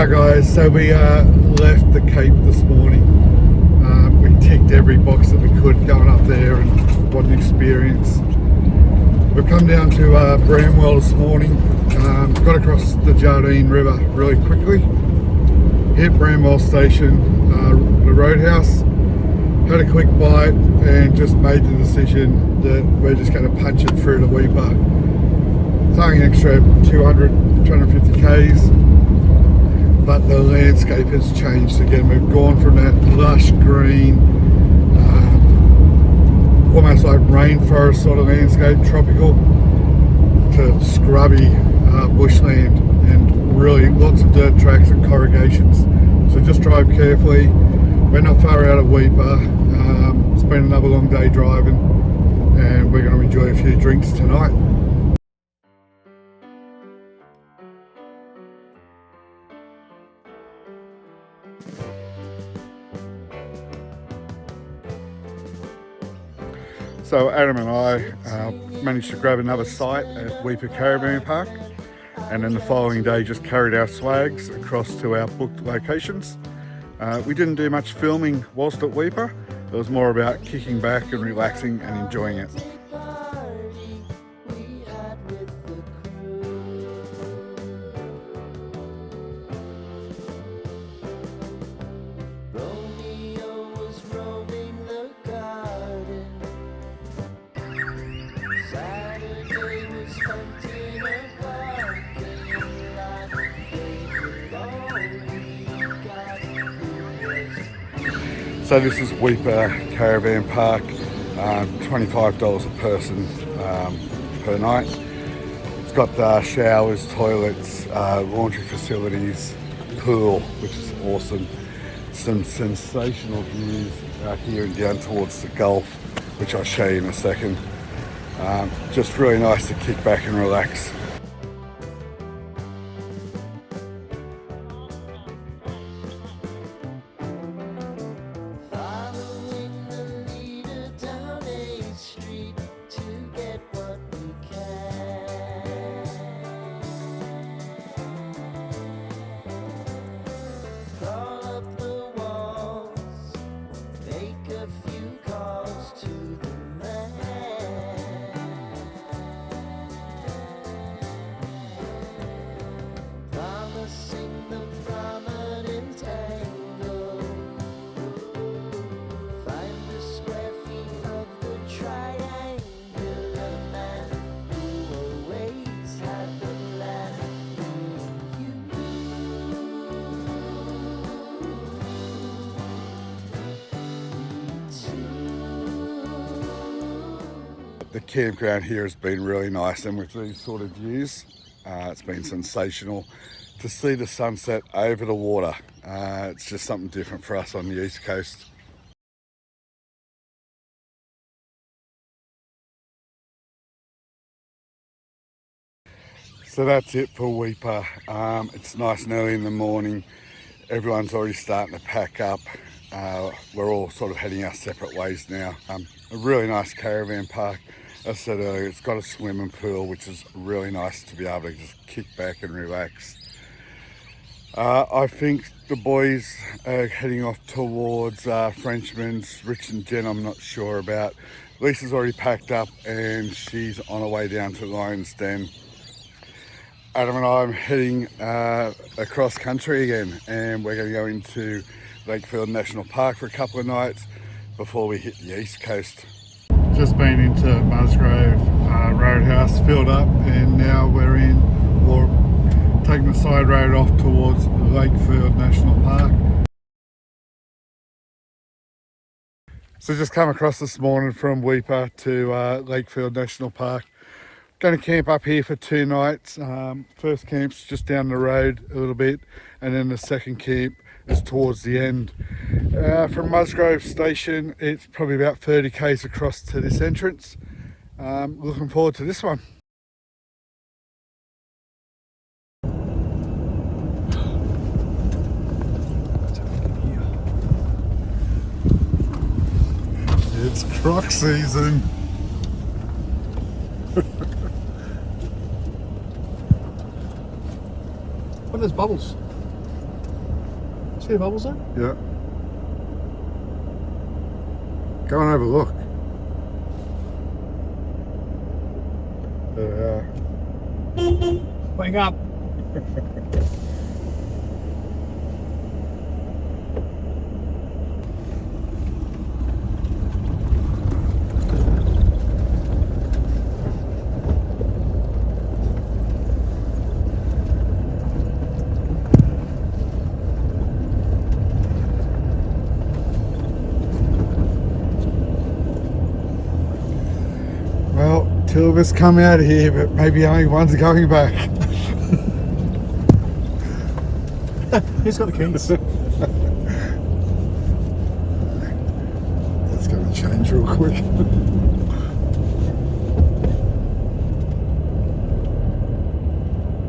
Alright guys, so we left the Cape this morning. We ticked every box that we could going up there, and what an experience. We've come down to Bramwell this morning, got across the Jardine River really quickly, hit Bramwell Station, the roadhouse, had a quick bite and just made the decision that we're just going to punch it through to Weipa. It's only an extra 250 k's. But the landscape has changed again. We've gone from that lush green, almost like rainforest sort of landscape, tropical, to scrubby bushland, and really lots of dirt tracks and corrugations. So just drive carefully. We're not far out of Weipa. It's been another long day driving, and we're going to enjoy a few drinks tonight. So Adam and I managed to grab another site at Weipa Caravan Park, and then the following day just carried our swags across to our booked locations. We didn't do much filming whilst at Weipa. It was more about kicking back and relaxing and enjoying it. So this is Weipa Caravan Park, $25 a person per night. It's got showers, toilets, laundry facilities, pool, which is awesome. Some sensational views out here and down towards the Gulf, which I'll show you in a second. Just really nice to kick back and relax. The campground here has been really nice, and with these sort of views, it's been sensational to see the sunset over the water. It's just something different for us on the East Coast. So that's it for Weipa. It's nice and early in the morning. Everyone's already starting to pack up. We're all sort of heading our separate ways now. A really nice caravan park. As I said earlier, it's got a swimming pool, which is really nice to be able to just kick back and relax. I think the boys are heading off towards Frenchman's. Rich and Jen, I'm not sure about. Lisa's already packed up and she's on her way down to Lion's Den. Adam and I are heading across country again, and we're going to go into Lakefield National Park for a couple of nights before we hit the East Coast. Just been into Musgrave Roadhouse, filled up, and now we're taking the side road off towards Lakefield National Park. So just come across this morning from Weipa to Lakefield National Park. Going to camp up here for 2 nights. First camp's just down the road a little bit, and then the second camp is towards the end. From Musgrave Station, it's probably about 30 k's across to this entrance. Looking forward to this one. It's croc season. Oh, there's bubbles. See the bubbles there? Yeah. Go and have a look. There they are. Wake up. Well, two of us come out here, but maybe only one's going back. Who's got the keys? That's going to change real quick.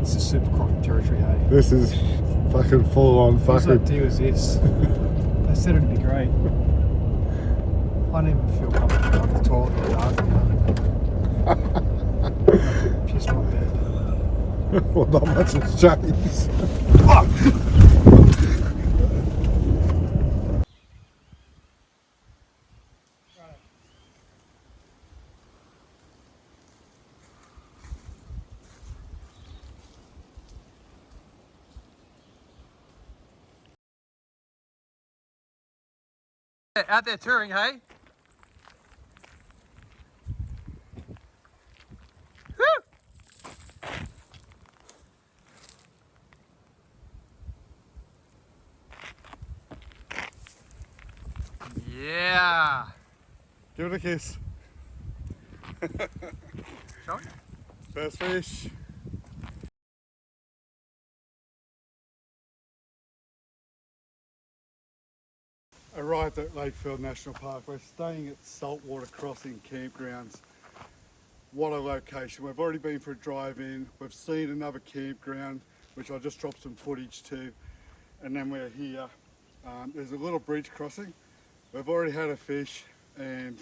This is super croc territory, hey? This is fucking full on Whose fucking. idea is this? They said it'd be great. I don't even feel comfortable going to the toilet in the dark. Piss my bed. Well, not much has changed. Out there touring, hey? Woo! Yeah! Give it a kiss. Shall we? First fish. Arrived at Lakefield National Park. We're staying at Saltwater Crossing Campgrounds. What a location. We've already been for a drive-in. We've seen another campground, which I'll just drop some footage to. And then we're here. There's a little bridge crossing. We've already had a fish and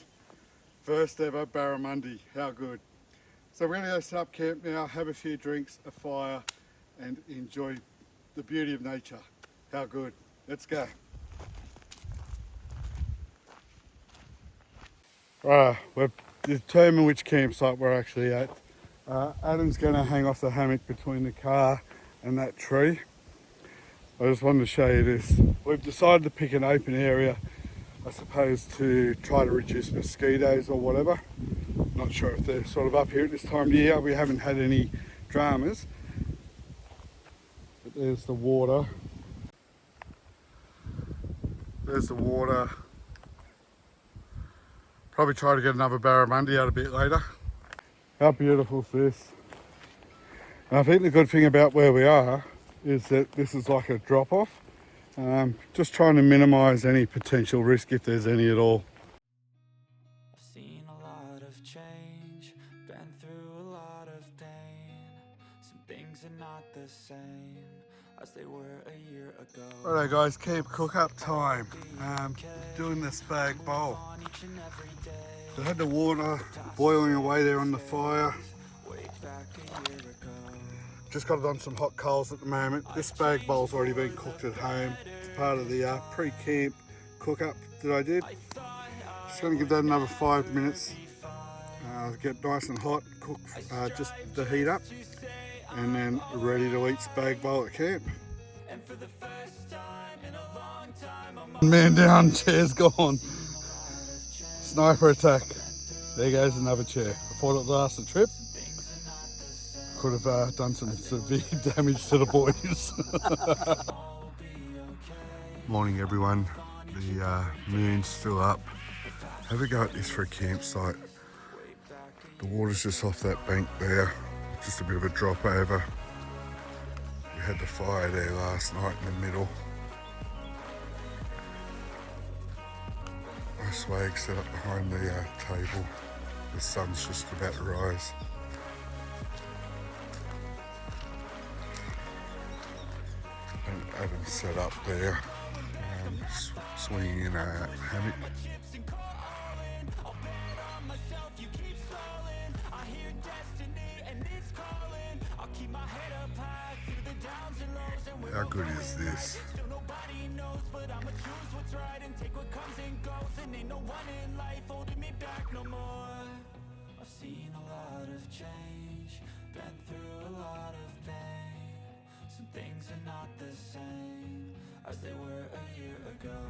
first ever barramundi. How good. So we're going to go set up camp now, have a few drinks, a fire, and enjoy the beauty of nature. How good. Let's go. We've determined which campsite we're actually at. Adam's going to hang off the hammock between the car and that tree. I just wanted to show you this. We've decided to pick an open area, I suppose, to try to reduce mosquitoes or whatever. Not sure if they're sort of up here at this time of year. We haven't had any dramas. But there's the water. There's the water. Probably try to get another barramundi out a bit later. How beautiful is this? And I think the good thing about where we are is that this is like a drop off. Just trying to minimise any potential risk if there's any at all. I've seen a lot of change, been through a lot of pain. Some things are not the same as they were a year ago. Alright guys, camp cook up time. Doing the spag bowl. So I had the water boiling away there on the fire. Just got it on some hot coals at the moment. This spag bowl's already been cooked at home. It's part of the pre-camp cook up that I did. Just going to give that another 5 minutes. Get nice and hot, cook just the heat up, and then ready to eat spag bowl at camp. Man down, chair's gone. Sniper attack. There goes another chair. I thought it would last the trip. Could have done some severe damage to the boys. Morning everyone. The moon's still up. Have a go at this for a campsite. The water's just off that bank there. Just a bit of a drop over. We had the fire there last night in the middle. My swag set up behind the table. The sun's just about to rise. And Adam's set up there, swinging in a hammock. How good is this? And ain't no one in life holding me back no more. I've seen a lot of change, been through a lot of pain. Some things are not the same as they were a year ago,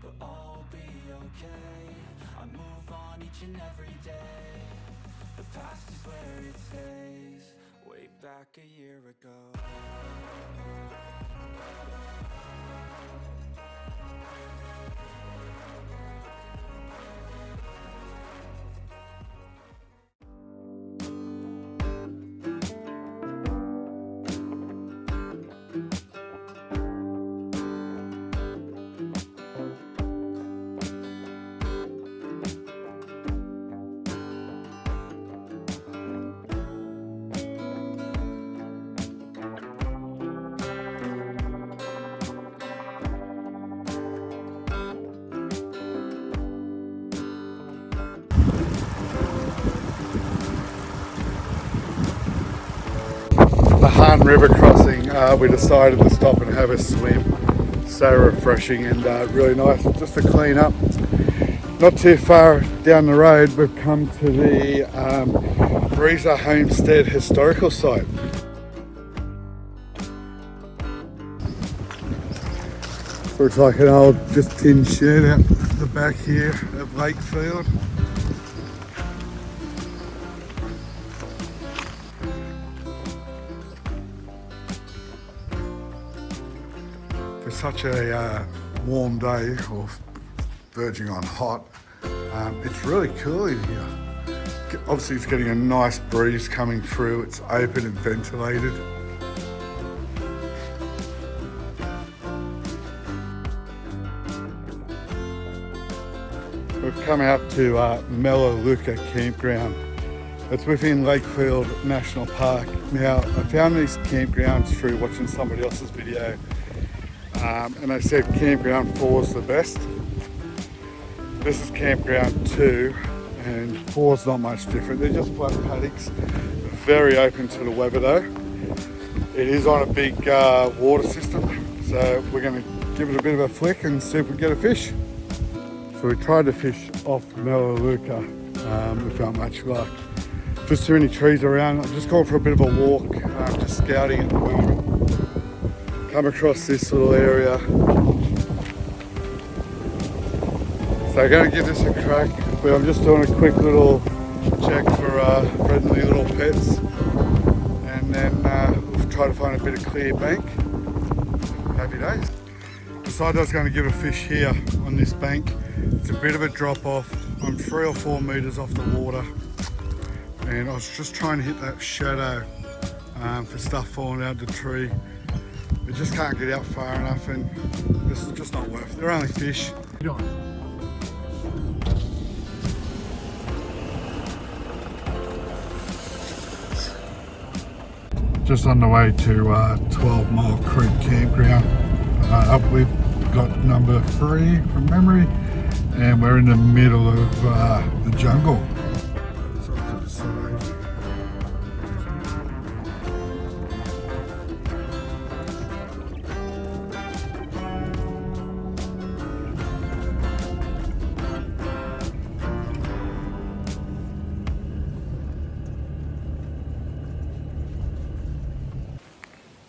but all will be okay. I move on each and every day. The past is where it stays, way back a year ago. The Han River crossing, we decided to stop and have a swim. So refreshing and really nice, just to clean up. Not too far down the road, we've come to the Breezer Homestead Historical Site. Looks like an old just tin shed out the back here of Lakefield. For such a warm day, or verging on hot, it's really cool in here. Obviously it's getting a nice breeze coming through, it's open and ventilated. We've come out to Melaleuca Campground. It's within Lakefield National Park. Now, I found these campgrounds through watching somebody else's video, and they said campground 4 is the best. This is campground 2, and 4 is not much different. They're just flat paddocks, very open to the weather though. It is on a big water system, so we're going to give it a bit of a flick and see if we get a fish. So we tried to fish off Melaleuca without much luck. Just too many trees around. I'm just going for a bit of a walk, just scouting at the moment. Come across this little area. So I'm going to give this a crack, but I'm just doing a quick little check for friendly little pets. And then we'll try to find a bit of clear bank. Happy days. Decided I was going to give a fish here on this bank. It's a bit of a drop off. I'm 3 or 4 meters off the water, and I was just trying to hit that shadow for stuff falling out of the tree. We just can't get out far enough, and this is just not worth it. They're only fish. Just on the way to 12 Mile Creek Campground. We've got number 3 from memory, and we're in the middle of the jungle. So to the side.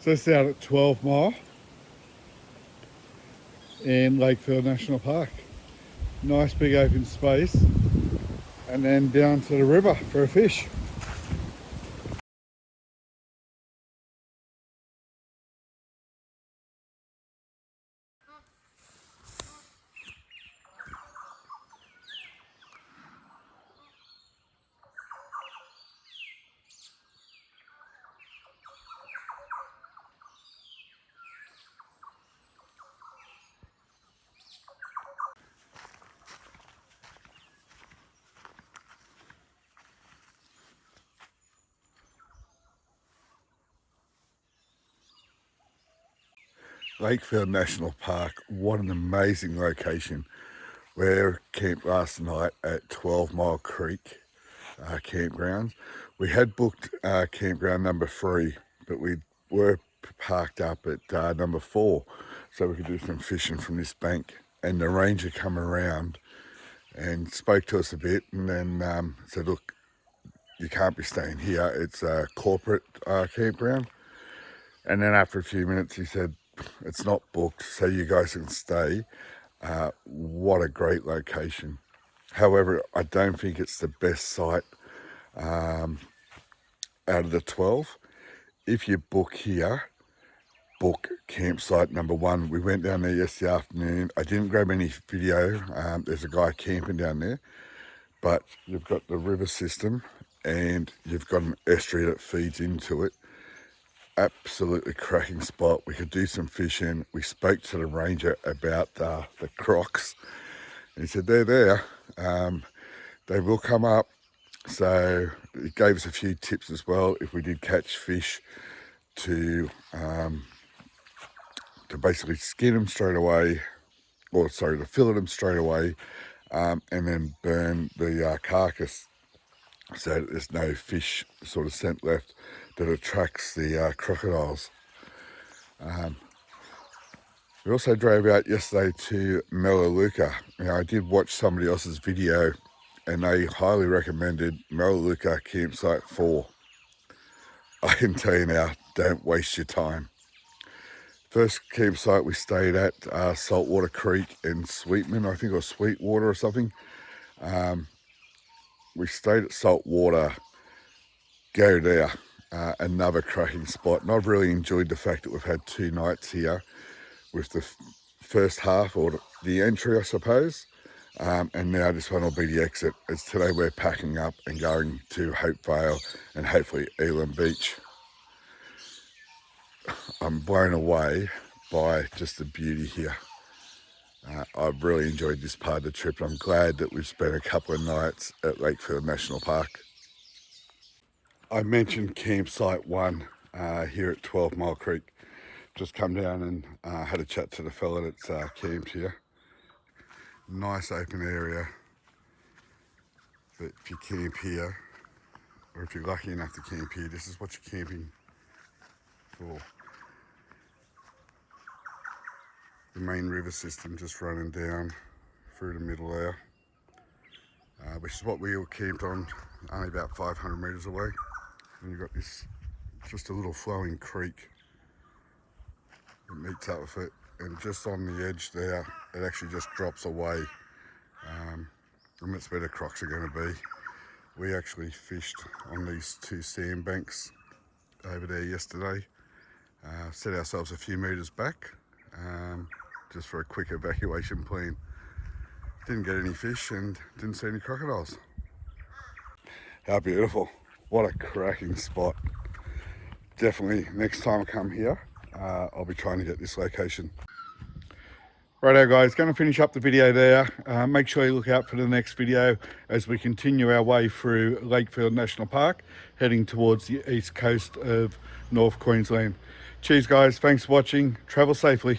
So this is out at 12 Mile in Lakefield National Park. Nice big open space, and then down to the river for a fish. Lakefield National Park, what an amazing location. We camped last night at 12 Mile Creek campgrounds. We had booked campground number 3, but we were parked up at number 4, so we could do some fishing from this bank. and the ranger come around and spoke to us a bit, and then said, look, you can't be staying here, it's a corporate campground. And then after a few minutes he said, it's not booked, so you guys can stay. What a great location. However, I don't think it's the best site out of the 12. If you book here, book campsite number 1. We went down there yesterday afternoon. I didn't grab any video. There's a guy camping down there, but you've got the river system and you've got an estuary that feeds into it. Absolutely cracking spot. We could do some fishing. We spoke to the ranger about the crocs. He said they're there. They will come up. So he gave us a few tips as well if we did catch fish to basically skin them straight away, or sorry, to fillet them straight away, and then burn the carcass so that there's no fish sort of scent left that attracts the crocodiles. We also drove out yesterday to Melaleuca. Now, I did watch somebody else's video and they highly recommended Melaleuca Campsite 4. I can tell you now, don't waste your time. First campsite we stayed at, Saltwater Creek in Sweetman, I think, or Sweetwater or something. We stayed at Saltwater, go there, another cracking spot. And I've really enjoyed the fact that we've had 2 nights here with the first half, or the entry, I suppose. And now this one will be the exit, as today we're packing up and going to Hopevale and hopefully Elam Beach. I'm blown away by just the beauty here. I've really enjoyed this part of the trip, and I'm glad that we've spent a couple of nights at Lakefield National Park. I mentioned campsite 1 here at 12 Mile Creek. Just come down and had a chat to the fella that's camped here. Nice open area. But if you camp here, or if you're lucky enough to camp here, this is what you're camping for. The main river system just running down through the middle there, which is what we all camped on, only about 500 metres away. And you've got this, just a little flowing creek that meets up with it, and just on the edge there, it actually just drops away, and that's where the crocs are going to be. We actually fished on these 2 sandbanks over there yesterday, set ourselves a few metres back, just for a quick evacuation plan. Didn't get any fish and didn't see any crocodiles. How beautiful. What a cracking spot. Definitely next time I come here, I'll be trying to get this location. Righto guys, going to finish up the video there. Make sure you look out for the next video as we continue our way through Lakefield National Park, heading towards the east coast of North Queensland. Cheers guys, thanks for watching, travel safely.